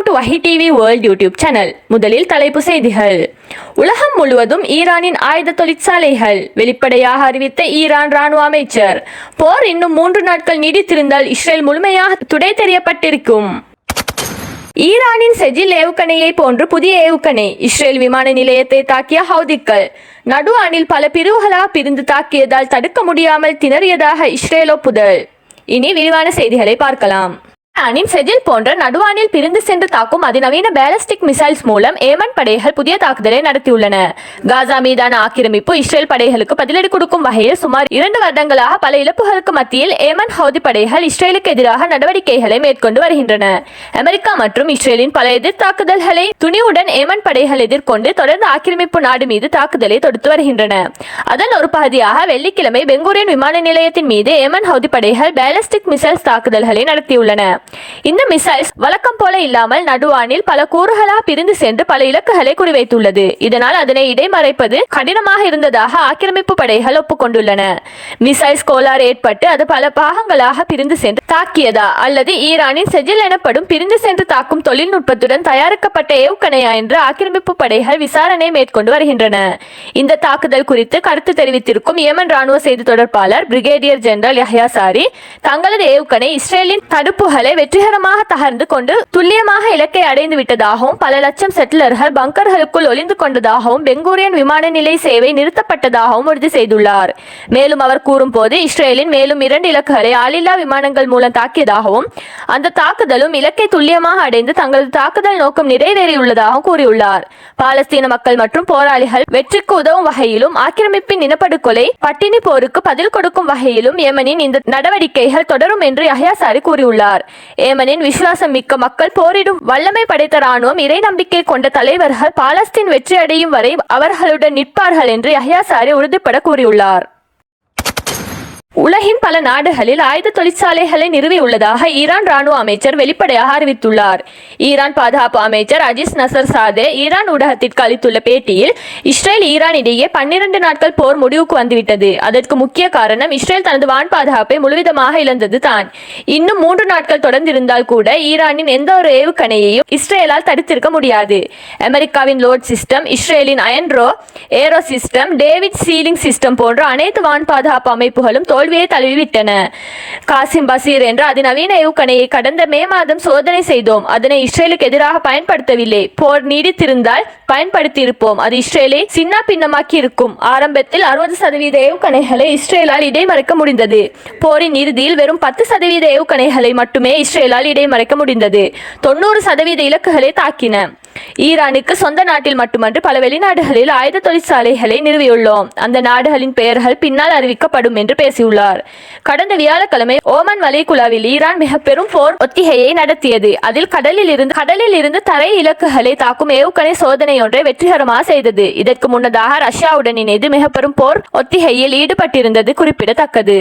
Welcome to வஹி TV world YouTube channel. முதலில் தலைப்பு செய்திகள். உலகம் முழுவதும் ஈரானின் ஆயுத தொழிற்சாலைகள் வெளிப்படையாக அறிவித்த ஈரான் ராணுவ அமைச்சர். போர் இன்னும் 3 நாட்கள் நீடித்திருந்தால் இஸ்ரேல் முழுமையாக துடை தெரியப்பட்டிருக்கும். ஈரானின் செஜில் ஏவுகணையை போன்று புதிய ஏவுகணை இஸ்ரேல் விமான நிலையத்தை தாக்கிய ஹவுதிகள். நடு அணில் பல பிரிவுகளாக பிரிந்து தாக்கியதால் தடுக்க முடியாமல் திணறியதாக இஸ்ரேல் ஒப்புதல். இனி விரிவான செய்திகளை பார்க்கலாம். ஈரானின் செஜில் போன்ற நடுவானில் பிரிந்து சென்று தாக்கும் அதிநவீன பேலஸ்டிக் மிசைல்ஸ் மூலம் ஏமன் படைகள் புதிய தாக்குதலை நடத்தியுள்ளன. காசா மீதான ஆக்கிரமிப்பு இஸ்ரேல் படைகளுக்கு பதிலடி கொடுக்கும் வகையில் சுமார் 2 வருடங்களாக பல இழப்புகளுக்கு மத்தியில் ஏமன் ஹவுதி படைகள் இஸ்ரேலுக்கு எதிராக நடவடிக்கைகளை மேற்கொண்டு வருகின்றன. அமெரிக்கா மற்றும் இஸ்ரேலின் பல எதிர் தாக்குதல்களை துணிவுடன் ஏமன் படைகள் எதிர்கொண்டு தொடர்ந்து ஆக்கிரமிப்பு நாடு மீது தாக்குதலை தொடுத்து வருகின்றன. அதன் ஒரு பகுதியாக வெள்ளிக்கிழமை பெங்கூரியன் விமான நிலையத்தின் மீது ஏமன் ஹவுதி படைகள் பேலஸ்டிக் மிசைல்ஸ் தாக்குதல்களை நடத்தியுள்ளன. இந்த மிசைல்ஸ் வழக்கம் போல இல்லாமல் நடுவானில் பல கூறுகளாக பிரிந்து சென்று பல இலக்குகளை குறிவைத்துள்ளது. இதனால் அதனை இடைமறைப்பது கடினமாக இருந்ததாக ஆக்கிரமிப்பு படைகள் ஒப்புக்கொண்டுள்ளன. மிசைல்ஸ் கோளாறு ஏற்பட்டு அது பல பாகங்களாக பிரிந்து சென்று தாக்கியதா அல்லது ஈரானின் செஜில் எனப்படும் பிரிந்து சென்று தாக்கும் தொழில்நுட்பத்துடன் தயாரிக்கப்பட்ட ஏவுகணையா என்று ஆக்கிரமிப்பு படைகள் விசாரணை மேற்கொண்டு வருகின்றன. இந்த தாக்குதல் குறித்து கருத்து தெரிவித்திருக்கும் ஏமன் ராணுவ செய்தி தொடர்பாளர் பிரிகேடியர் ஜெனரல் யஹ்யா சாரி, தங்களது ஏவுகணை இஸ்ரேலின் தடுப்புகளை வெற்றிகரமாக தகர்ந்து கொண்டு துல்லியமாக இலக்கை அடைந்து விட்டதாகவும் பல லட்சம் செட்டிலர்கள் பங்கர்களுக்குள் ஒளிந்து கொண்டதாகவும் பெங்கூரியன் விமான நிலை சேவை நிறுத்தப்பட்டதாகவும் உறுதி செய்துள்ளார். மேலும் அவர் கூறும்போது இஸ்ரேலின் மேலும் 2 இலக்குகளை ஆளில்லா விமானங்கள் மூலம் தாக்கியதாகவும் அந்த தாக்குதலும் இலக்கை துல்லியமாக அடைந்து தங்களது தாக்குதல் நோக்கம் நிறைவேறியுள்ளதாகவும் கூறியுள்ளார். பாலஸ்தீன மக்கள் மற்றும் போராளிகள் வெற்றிக்கு உதவும் வகையிலும் ஆக்கிரமிப்பின் இனப்படுகொலை பட்டினி போருக்கு பதில் கொடுக்கும் வகையிலும் ஏமனின் இந்த நடவடிக்கைகள் தொடரும் என்று யஹ்யா சாரி கூறியுள்ளார். ஏமனின் விசுவாசம் மிக்க மக்கள், போரிடும் வல்லமை படைத்த ராணுவம், இறை நம்பிக்கை கொண்ட தலைவர்கள் பாலஸ்தீன் வெற்றி அடையும் வரை அவர்களுடன் நிற்பார்கள் என்று யஹ்யா சாரி உறுதிபட கூறியுள்ளார். உலகின் பல நாடுகளில் ஆயுத தொழிற்சாலைகளை நிறுவியுள்ளதாக ஈரான் ராணுவ அமைச்சர் வெளிப்படையாக அறிவித்துள்ளார். ஈரான் பாதுகாப்பு அமைச்சர் அஜிஸ் நசர் சாதே ஈரான் ஊடகத்திற்கு அளித்துள்ள பேட்டியில், இஸ்ரேல் ஈரான் இடையே 12 நாட்கள் போர் முடிவுக்கு வந்துவிட்டது. அதற்கு முக்கிய காரணம் இஸ்ரேல் தனது வான் பாதுகாப்பை முழுவதுமாக இழந்தது தான். இன்னும் 3 நாட்கள் தொடர்ந்திருந்தால் கூட ஈரானின் எந்த ஒரு ஏவுகணையையும் இஸ்ரேலால் தடுத்திருக்க முடியாது. அமெரிக்காவின் லோட் சிஸ்டம், இஸ்ரேலின் அயன்ரோ arrow system, David sling system போன்ற அனைத்து வான் பாதுகாப்பு அமைப்புகளும் தோல்வியை தழுவிவிட்டன. காசிம் பசீர் என்ற அதிநவீன ஏவுகணையை கடந்த மே மாதம் சோதனை செய்தோம். அதனை இஸ்ரேலுக்கு எதிராக பயன்படுத்தவில்லை. போர் நீடித்திருந்தால் பயன்படுத்தி இருப்போம். அது இஸ்ரேலை சின்ன பின்னமாக்கி இருக்கும். ஆரம்பத்தில் 60% ஏவுகணைகளை இஸ்ரேலால் இடைமறைக்க முடிந்தது. போரின் இறுதியில் வெறும் 10% ஏவுகணைகளை மட்டுமே இஸ்ரேலால் இடைமறைக்க முடிந்தது. 90% இலக்குகளை தாக்கின. ஈரானுக்கு சொந்த நாட்டில் மட்டுமன்று பல வெளிநாடுகளில் ஆயுத தொழிற்சாலைகளை நிறுவியுள்ளோம். அந்த நாடுகளின் பெயர்கள் பின்னால் அறிவிக்கப்படும் என்று பேசியுள்ளார். கடந்த வியாழக்கிழமை ஓமன் வளைகுடாவில் ஈரான் மிக பெரும் போர் ஒத்திகையை நடத்தியது. அதில் கடலில் இருந்து தரை இலக்குகளை தாக்கும் ஏவுகணை சோதனை ஒன்றை வெற்றிகரமாக செய்தது. இதற்கு முன்னதாக ரஷ்யாவுடன் இணைந்து மிக பெரும் போர் ஒத்திகையில் ஈடுபட்டிருந்தது குறிப்பிடத்தக்கது.